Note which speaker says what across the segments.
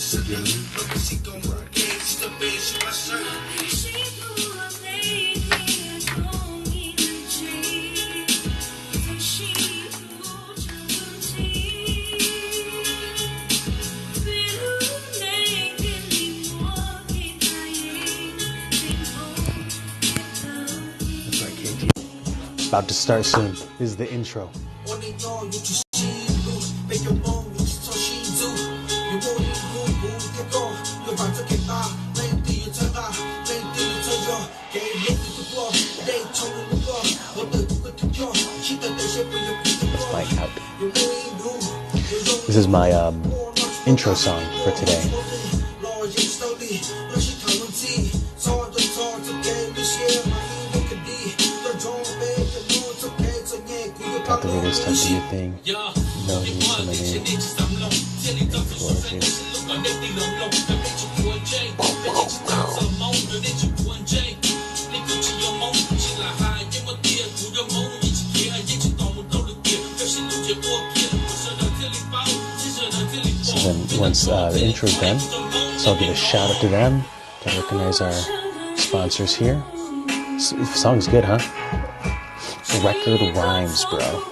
Speaker 1: About to start soon. This is the intro. Mic out. This is my intro song for today. Got the radio stuff, do your thing. No need for my name. So then once the intro is done, so I'll give a shout out to them to recognize our sponsors here. Song's good, huh? Record rhymes, bro.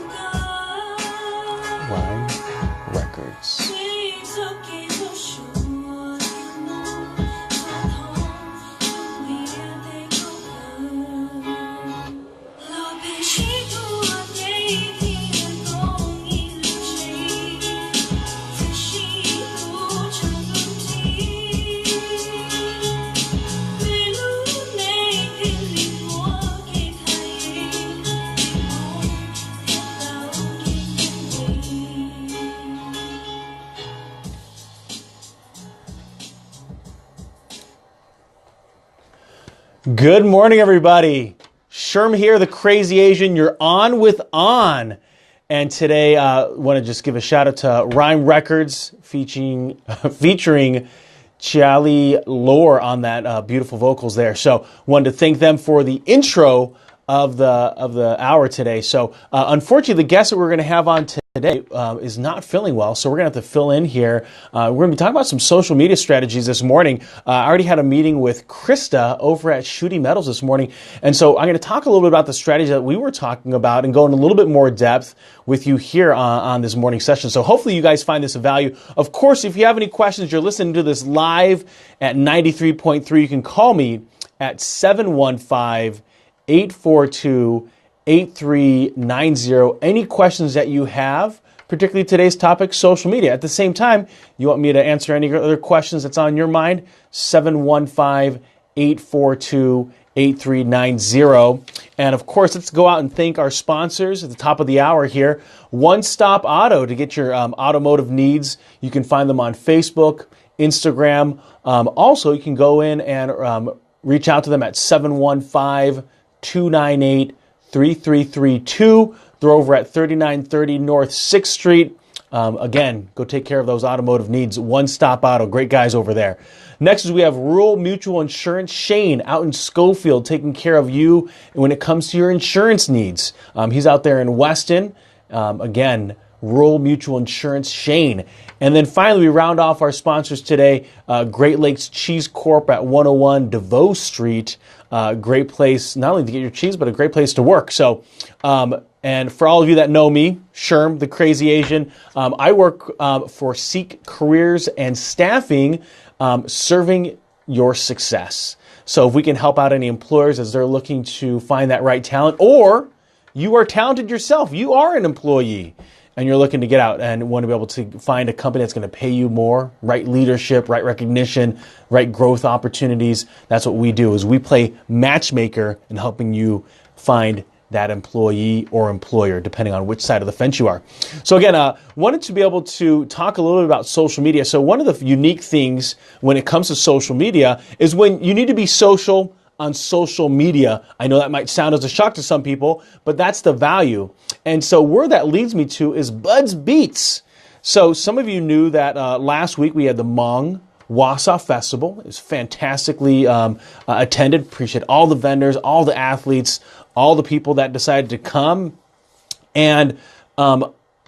Speaker 1: Rhyme records. Good morning, everybody. Sherman here, the Crazy Asian. You're on with On. And today, I want to just give a shout out to Rhyme Records featuring Chiali Lore on that beautiful vocals there. So, wanted to thank them for the intro of the hour today. So, unfortunately, the guest that we're going to have on today is not feeling well, so we're going to have to fill in here. We're going to be talking about some social media strategies this morning. I already had a meeting with Krista over at Shooting Metals this morning, and so I'm going to talk a little bit about the strategy that we were talking about and go in a little bit more depth with you here on this morning session. So hopefully you guys find this of value. Of course, if you have any questions, you're listening to this live at 93.3, you can call me at 715-842-8390. Any questions that you have, particularly today's topic, social media. At the same time, you want me to answer any other questions that's on your mind, 715-842-8390. And of course, let's go out and thank our sponsors at the top of the hour here. One Stop Auto to get your automotive needs. You can find them on Facebook, Instagram. Also, you can go in and reach out to them at 715-298-3332. They're over at 3930 North 6th Street. Again, go take care of those automotive needs. One Stop Auto. Great guys over there. Next is we have Rural Mutual Insurance. Shane out in Schofield taking care of you when it comes to your insurance needs. He's out there in Weston. Again, Rural Mutual Insurance, Shane. And then finally, we round off our sponsors today, Great Lakes Cheese Corp at 101 DeVoe Street. Great place, not only to get your cheese, but a great place to work. So, and for all of you that know me, Sherm, the Crazy Asian, I work for Seek Careers and Staffing, serving your success. So if we can help out any employers as they're looking to find that right talent, or you are talented yourself, you are an employee, and you're looking to get out and want to be able to find a company that's going to pay you more, right leadership, right recognition, right growth opportunities. That's what we do, is we play matchmaker in helping you find that employee or employer, depending on which side of the fence you are. So again, wanted to be able to talk a little bit about social media. So one of the unique things when it comes to social media is when you need to be social on social media. I know that might sound as a shock to some people, but that's the value. And so where that leads me to is Bud's Beats. So some of you knew that last week we had the Hmong Wausau Festival. It was fantastically attended. Appreciate all the vendors, all the athletes, all the people that decided to come. And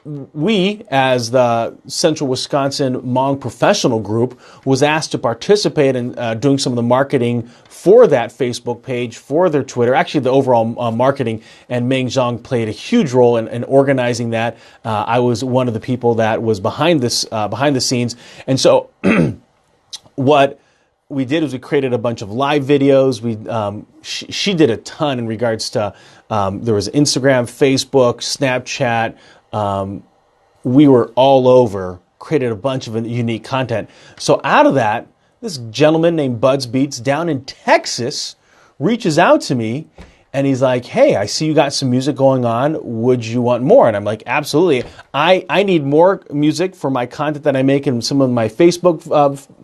Speaker 1: we, as the Central Wisconsin Hmong Professional Group, was asked to participate in doing some of the marketing for that Facebook page, for their Twitter, actually the overall marketing, and Meng Zhang played a huge role in organizing that. I was one of the people that was behind this, behind the scenes. And so what we did is we created a bunch of live videos. She did a ton in regards to, there was Instagram, Facebook, Snapchat. We were all over, created a bunch of unique content. So out of that, this gentleman named Buds Beats down in Texas reaches out to me and he's like, hey, I see you got some music going on. Would you want more? And I'm like, absolutely. I need more music for my content that I make in some of my Facebook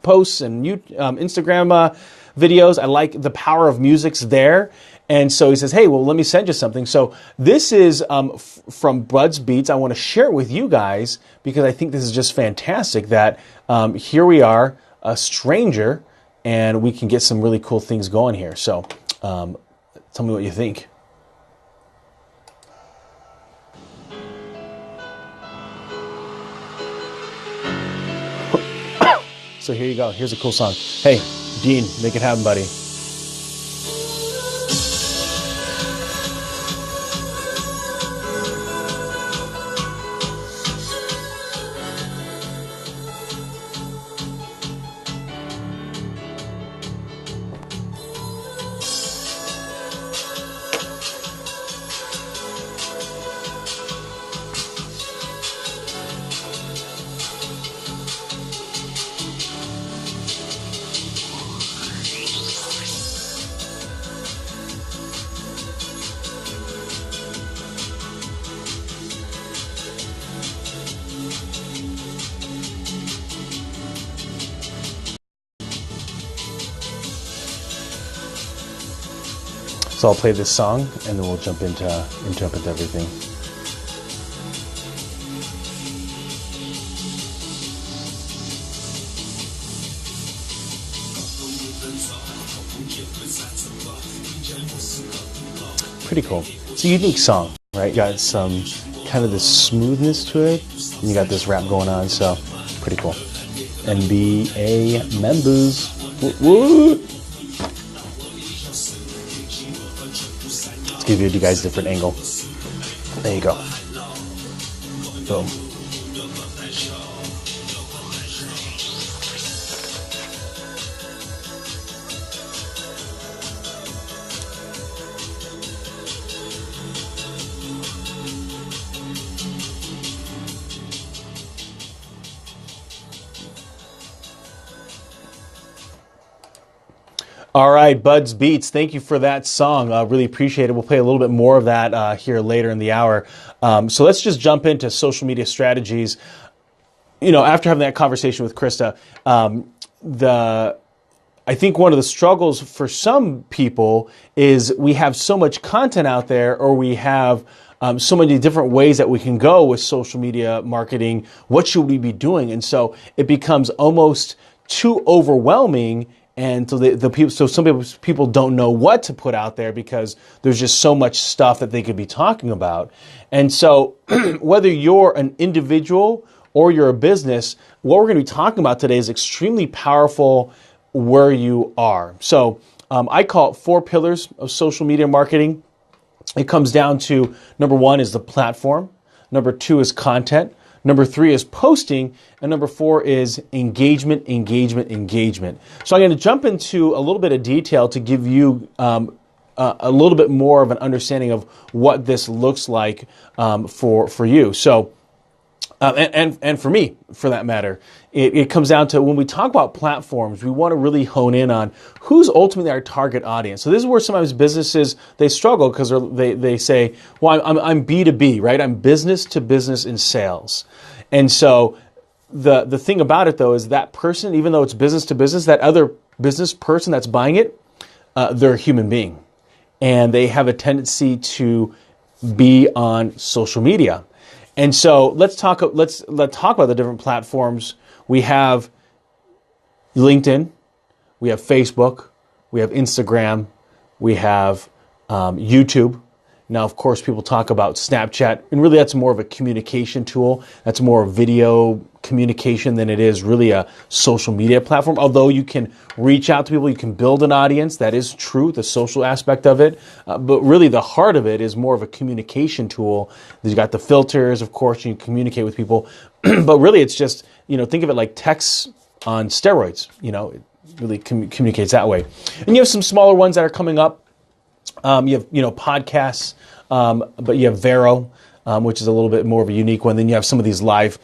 Speaker 1: posts and Instagram videos. I like the power of music's there. And so he says, hey, well, let me send you something. So this is from Buds Beats. I want to share it with you guys because I think this is just fantastic that here we are, a stranger, and we can get some really cool things going here. So tell me what you think. So here you go. Here's a cool song. Hey, Dean, make it happen, buddy. So I'll play this song and then we'll jump into everything. Pretty cool. It's a unique song, right? You got some kind of this smoothness to it, and you got this rap going on, so pretty cool. NBA members. Woo-woo. Let's give you guys a different angle. There you go. Boom. All right, Buds Beats, thank you for that song. Really appreciate it. We'll play a little bit more of that here later in the hour. So let's just jump into social media strategies. You know, after having that conversation with Krista, I think one of the struggles for some people is we have so much content out there, or we have so many different ways that we can go with social media marketing. What should we be doing? And so it becomes almost too overwhelming. And so some people don't know what to put out there because there's just so much stuff that they could be talking about. And so whether you're an individual or you're a business, what we're going to be talking about today is extremely powerful where you are. So I call it 4 pillars of social media marketing. It comes down to number 1 is the platform. Number 2 is content. Number 3 is posting, and number 4 is engagement. So I'm going to jump into a little bit of detail to give you a little bit more of an understanding of what this looks like for you. So, and for me, for that matter, it comes down to when we talk about platforms, we want to really hone in on who's ultimately our target audience. So this is where sometimes businesses, they struggle because they say, well, I'm B2B, right? I'm business to business in sales. And so the thing about it, though, is that person, even though it's business to business, that other business person that's buying it, they're a human being. And they have a tendency to be on social media. And so let's talk about the different platforms. We have LinkedIn, we have Facebook, we have Instagram, we have YouTube, Now, of course, people talk about Snapchat, and really that's more of a communication tool. That's more video communication than it is really a social media platform. Although you can reach out to people, you can build an audience. That is true, the social aspect of it. But really the heart of it is more of a communication tool. You got the filters, of course, you can communicate with people. But really it's just, think of it like text on steroids. It really communicates that way. And you have some smaller ones that are coming up. You have, podcasts, but you have Vero, which is a little bit more of a unique one. Then you have some of these live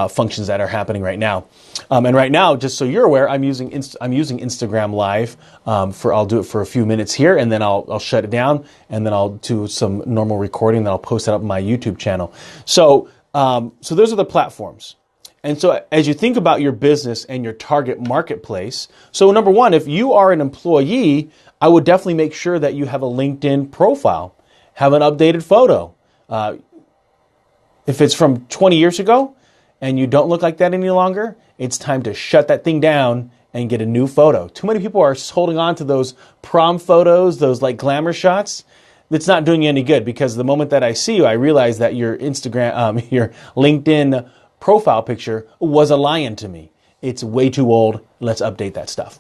Speaker 1: functions that are happening right now. And right now, just so you're aware, I'm using Instagram Live. I'll do it for a few minutes here, and then I'll shut it down, and then I'll do some normal recording, and then I'll post it up on my YouTube channel. So those are the platforms. And so as you think about your business and your target marketplace, so number one, if you are an employee, I would definitely make sure that you have a LinkedIn profile, have an updated photo. If it's from 20 years ago and you don't look like that any longer, it's time to shut that thing down and get a new photo. Too many people are holding on to those prom photos, those like glamour shots. It's not doing you any good, because the moment that I see you, I realize that your your LinkedIn profile picture was a lion to me. It's way too old. Let's update that stuff.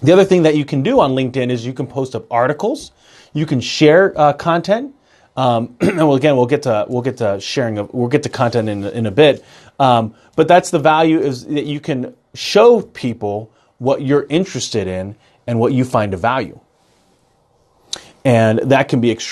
Speaker 1: The other thing that you can do on LinkedIn is you can post up articles. You can share content. And we'll get to sharing. We'll get to content in a bit. But that's the value, is that you can show people what you're interested in and what you find of value. And that can be extremely